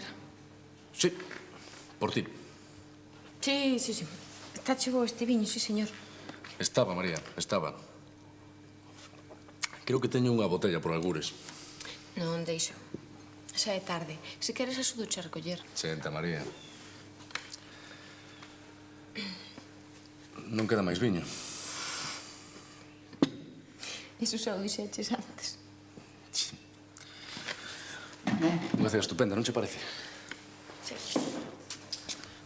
Sí, por ti. Sí. Está chegou este viño, sí, señor. Estaba, María, estaba. Creo que teño unha botella por algures. Non, deixo. Xa é tarde. Se queres axudoche a recoller. Senta, María. Non queda máis viño. Iso xa o dixeches antes. Unha cea estupenda, non che parece? Sí.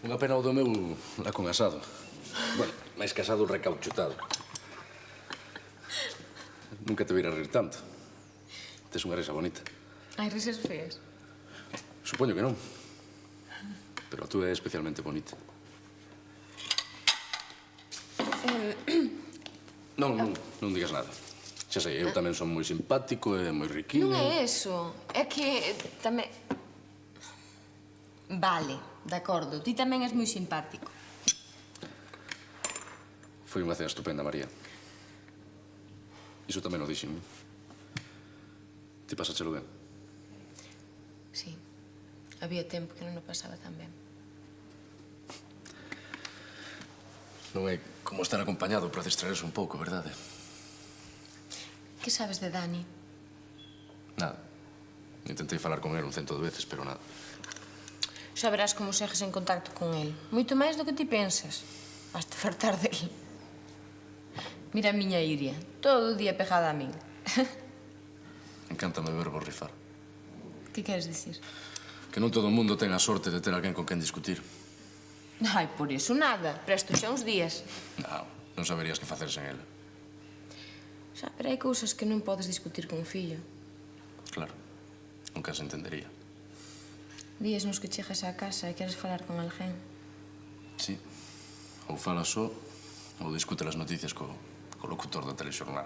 Unha pena o do meu lá con asado. Bueno, máis que asado recauchutado. Nunca te vira rir tanto. Tes unha risa bonita. Hai risas feas. Supoño que non. Pero a túa é especialmente bonita. Non digas nada. Xa sei, eu tamén son moi simpático e moi riquiño. Non é eso. É que tamén... Vale, de acordo. Ti tamén és moi simpático. Foi unha cea estupenda, María. Iso tamén o dixen. Ti pasáchelo ben? Sí. Había tempo que non o pasaba tan ben. Non é como estar acompañado para distraerse un pouco, verdade? Que sabes de Dani? Nada. Intentei falar con él 100 veces, pero nada. Xa verás como segues en contacto con el. Moito máis do que ti pensas. Vas te fartar del. Mira a miña Iria. Todo o día pegada a min. Encántame ver vos rifar. Que queres dicir? Que non todo o mundo ten a sorte de ter alguén con quen discutir. Ai, por iso nada. Presto xa uns días. Non saberías que facer sen ela. Xa, pero hai cousas que non podes discutir con un fillo. Claro. Nunca se entendería. Días nos que chegas á casa e queres falar con alguén. Sí. Ou fala só, ou discute as noticias co locutor do telexornal.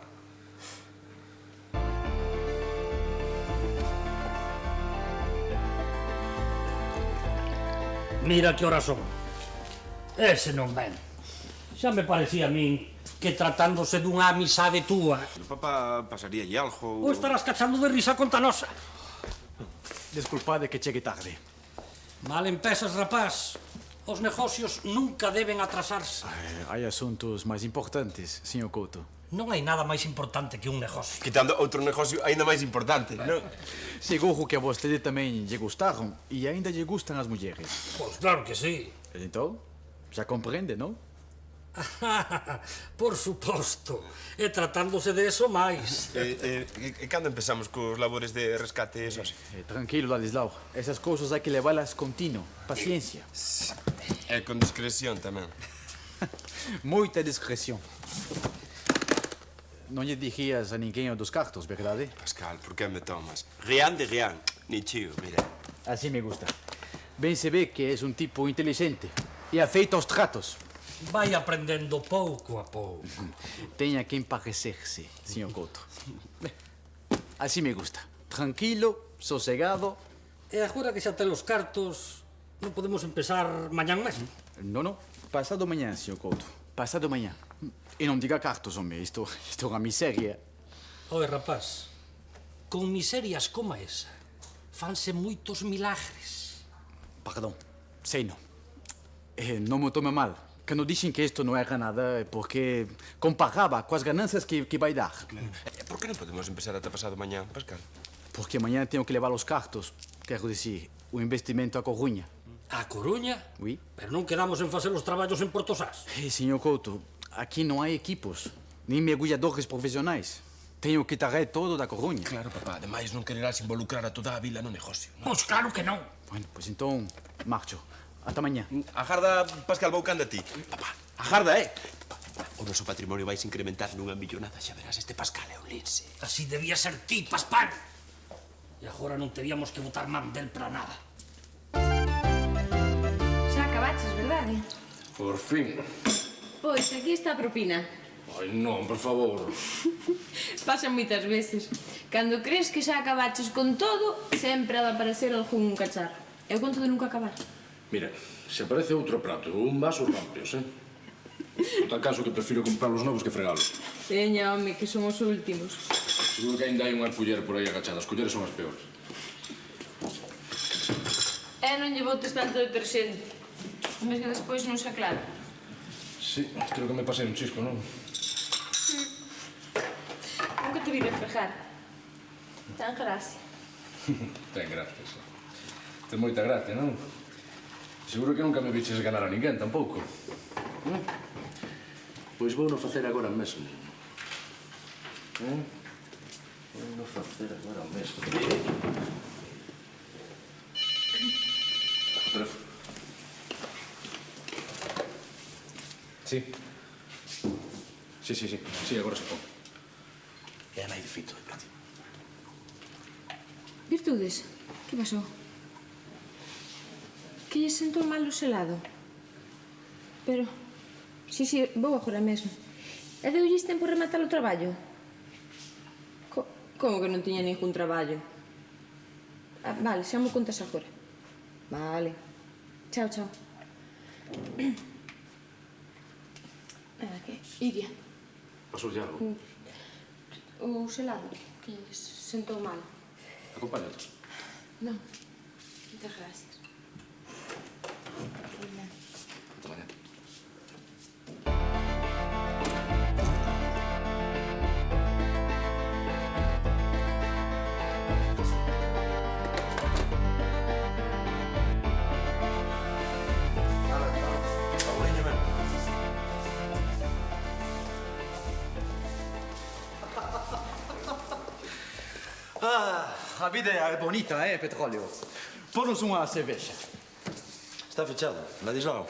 Mira que horas son. Ese non ven. Xa me parecía a min que tratándose dunha amizade túa... Papá pasaríalle algo... Ou estarás cachando de risa conta nosa. Desculpade que chegue tarde. Mal empezas, rapaz. Os negocios nunca deben atrasarse. Hai asuntos máis importantes, señor Couto. Non hai nada máis importante que un negocio. Quitando outro negocio aínda máis importante, non? Seguro que a vostede tamén lle gustaron e aínda lle gustan as mulleres. Pois claro que sí. E entón, xa comprende, non? Por suposto. E tratándose de eso máis. E cando empezamos cos labores de rescate e esos? Tranquilo, Ladislao. Esas cousas hai que leválas continuo. Paciencia. E con discreción tamén. Moita discreción. Non lle dixías a ninguén dos cartos, verdade? Pascal, por que me tomas? Rian de rian. Ni chío, mira. Así me gusta. Ben se ve que és un tipo inteligente e afeito aos tratos. Vai aprendendo pouco a pouco. Teña que emparecerse, señor Couto. Así me gusta. Tranquilo, sosegado. E agora que xa ten os cartos, Non podemos empezar mañán mesmo? Non, pasado mañá, señor Couto. Pasado mañá. E non diga cartos, home, isto é unha miseria. Oe, rapaz, con miserias como esa, fanse moitos milagres. Perdón, sei non. Non me tome mal. Que non dixen que isto non era nada porque comparaba coas ganancias que vai dar. Por que non podemos empezar ata pasado mañá, Pascal? Porque mañá tenho que levar os cartos. Quero dicir, o investimento a Coruña. A Coruña? Oui. Pero non quedamos en facer os traballos en Porto Sás. Señor Couto, aquí non hai equipos, nin mergulladores profesionais. Teño que traer todo da Coruña. Claro, papá. Ademais, non quererás involucrar a toda a vila no negocio, non? Pois claro que non. Bueno, pois entón, marcho. Ata mañá. Agarda, Pascal, vou canda ti. Papá, agarda, O noso patrimonio vais incrementar nunha millonada. Xa verás, este Pascal é un lince. Así debía ser ti, Paspán. E agora non teríamos que botar man del para nada. Xa acabaches, verdade? Por fin. Pois, aquí está a propina. Ai, non, por favor. Pasa moitas veces. Cando crees que xa acabaches con todo, sempre ha de aparecer algún cacharro. Eu conto de nunca acabar. Mira, se aparece outro prato ou un vaso, rampios, No tal caso que prefiro comprar os novos que fregalos. Teña, home, que son os últimos. Seguro que ainda hai unha culler por aí agachada. As culleres son as peores. Non lle botes tanto deterxente. Mas que despois non se aclara. Sí, creo que me pasei un chisco, non? Nunca te vire a fregar. Tan gracia. Ten gracia, sí. Ten moita gracia, non? Seguro que nunca me viches ganar a ninguén, tampouco. Pois vou non facer agora mesmo. Vou non facer agora mesmo. O teléfono. Sí. Sí, agora se pon. É a nai de Fito, Pati. Virtudes, que pasou? Que lle sentou mal o selado? Pero... Sí, vou agora mesmo. E deulles tempo rematar o traballo? Como que non tiña ningún traballo? Vale, xa mo contas agora. Vale. Chao. Nada, que... Iria. Pasou ya algo? O selado, que lles sentou mal. Acompáñate. Non. Moitas gracias. Ata mañá. A vida é bonita, Petróleo? Ponos unha cervexa. Está fechado. Ladislao,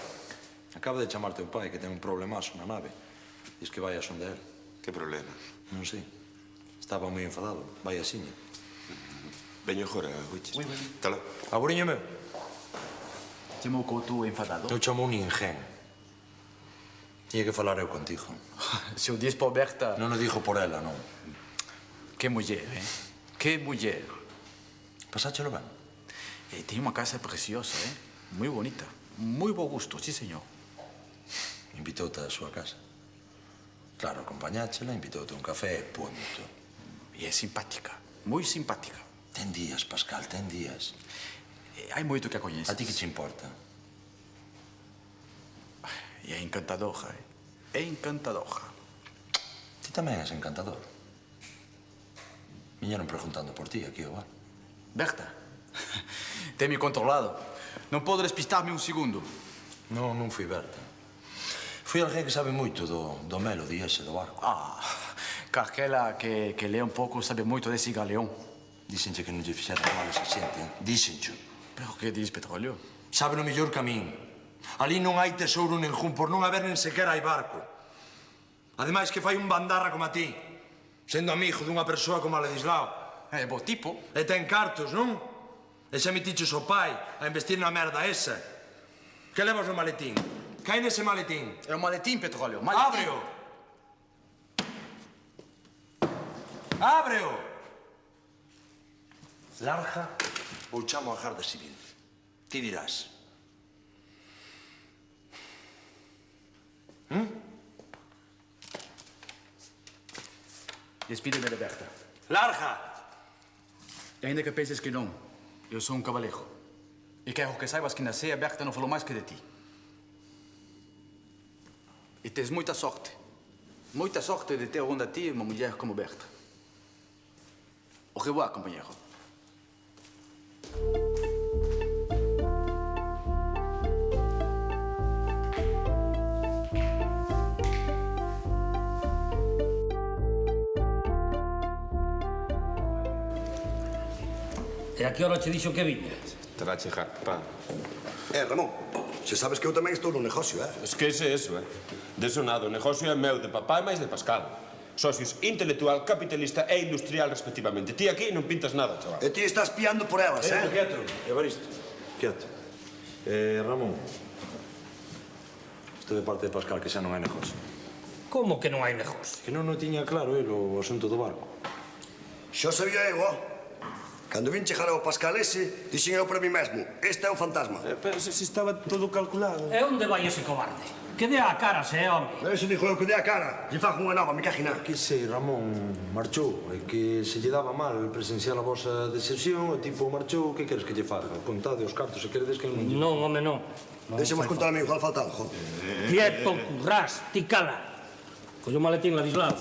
acaba de chamar teu pai que ten un problemazo na nave. Diz que vai a son de él. Que problema? Non sei. Estaba moi enfadado. Vai asiña. Veño agora, Huiches. Tala. Aguriño meu. Chamou Couto enfadado? Eu chamo un ingen. Tiña que falar eu contigo. Se o dis por Berta... Non o dixo por ela, non. Que muller, Que muller. Pasáchelo ben? Ten unha casa preciosa, Moi bonita. Moi bo gusto, sí, señor. Invitoute a súa casa. Claro, acompañáchela, invitoute un café, punto. E é simpática. Moi simpática. Ten días, Pascal, ten días. Hai moito que a coñeces. A ti que te importa? E é encantadora, É encantadora. Ti tamén és encantador. Viñeron preguntando por ti aquí ao bar. Berta, teme controlado. Non podo despistarme un segundo. Non fui Berta. Fui alguén que sabe moito do Melody ese do barco. Carquela que lea un pouco sabe moito dese galeón. Díxenche que non lle fixera mal esa xente, Díxencho. Pero que dis, Petróleo? Sabe no mellor que a min. Ali non hai tesouro ningún por non haber nen sequera hai barco. Ademais que fai un bandarra como a ti, sendo amigo dunha persoa como a Ladislao. É bo tipo. E ten cartos, non? E xa metiches o pai a investir na merda esa. Que levas no maletín? Que hai nese maletín? É o maletín, Petróleo. Ábreo! Ábreo! Larga ou chamo a Garda Civil? Ti dirás. Despídeme de Berta. Larga! E ainda que penses que non, eu sou un cabalejo. E quero que saibas que na ceia Berta non falou máis que de ti. E tens moita sorte de ter onde a ti uma mulher como Berta. Au revoir, companheiro. E a que hora che dixo que viña? Terá a chegar, papá. Ramón, xa sabes que eu tamén estou no negocio, Esquece eso, Deso nada, o negocio é meu, de papá e máis de Pascal. Socios intelectual, capitalista e industrial, respectivamente. Ti aquí non pintas nada, chaval. E ti estás piando por elas, Quieto, Evaristo. Quieto. Ramón. Isto de parte de Pascal, que xa non hai negocio. Como que non hai negocio? Que non o tiña claro el o asunto do barco. Xo sabía eu, Cando vin chegar ao Pascal ese, dixen eu para mí mesmo, este é un fantasma. Pero se estaba todo calculado. E onde vai ese cobarde? Que dea a cara, home. Eso dixo eu que dea a cara. Lle fago unha nova, me caje nada. Que sei, Ramón marchou. É que se lle daba mal presenciar a vosa decisión, o tipo marchou, que queres que lle faga? Contade os cartos se queredes que non... Non, home, non. Deixemos contar a mí igual falta algo. Quieto, currás, ti cala. Collo maletín Ladislao.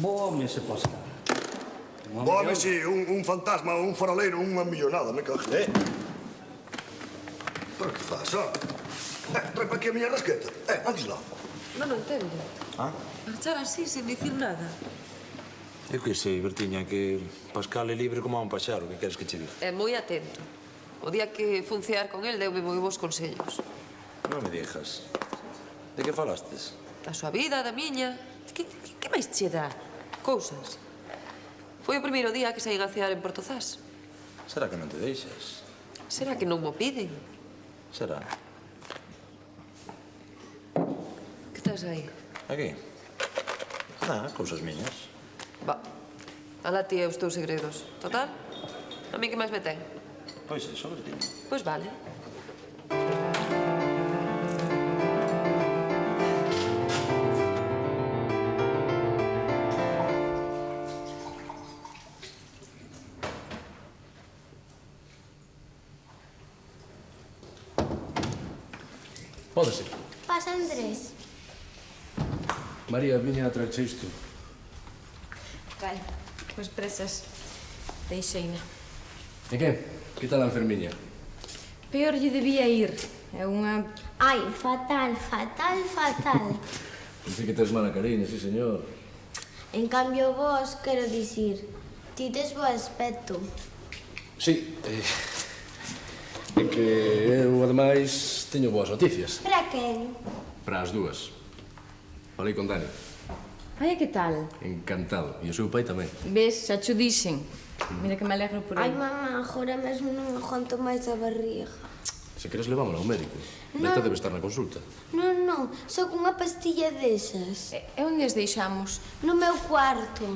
Bome se Pascal. Home, si, un fantasma, un farolero, unha millonada, me caje. Pero que faz, trae pa aquí a miña rasqueta. Ladislao. Non o entendo. Marchar así, sin dicir nada. Eu que sei, Bertiña, que Pascal é libre como un paxaro, que queres que che diga? É moi atento. O día que fun cear con el, deume moi bons consellos. Non me dixas. De que falastes? Da súa vida, da miña. Que máis che dá? Cousas. Foi o primeiro día que saí a cear en Portozás. Será que non te deixas? Será que non mo piden? Será. Que estás aí? Aquí? Cousas miñas. Alá ti e os teus segredos. Total, a mí que máis me ten? Pois é, sobre ti. Pois vale. Pódese. Pasa, Andrés. María, viña a traerche isto. Vale, pois presas. Deixeina. E que? Que tal a enfermiña? Peor lle debía ir. É unha... Ai, fatal, fatal, fatal. Dice que tes mala cariña, sí, señor. En cambio vos, quero dicir, ti tes bo aspecto. Sí, é que eu, ademais, teño boas noticias. Para quen? Para as dúas. Falei con Dani. Ai, que tal? Encantado. E o seu pai tamén. Ves, xa cho dixen. Mira que me alegro por Ai, ele. mamá, agora mesmo non aguanto máis a barriga. Se queres, levámola ao médico. Berta debe estar na consulta. Non, só cunha pastilla desas. E onde as deixamos? No meu cuarto.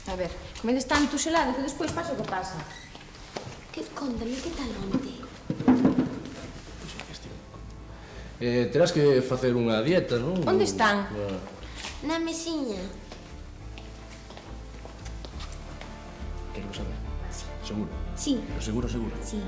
A ver, comedes tanto xelado que despois pasa o que pasa. Cóntame, que tal onte? Terás que facer unha dieta, non? Onde están? Na mesiña. Quero saber. Seguro? Sí. Pero seguro? Sí.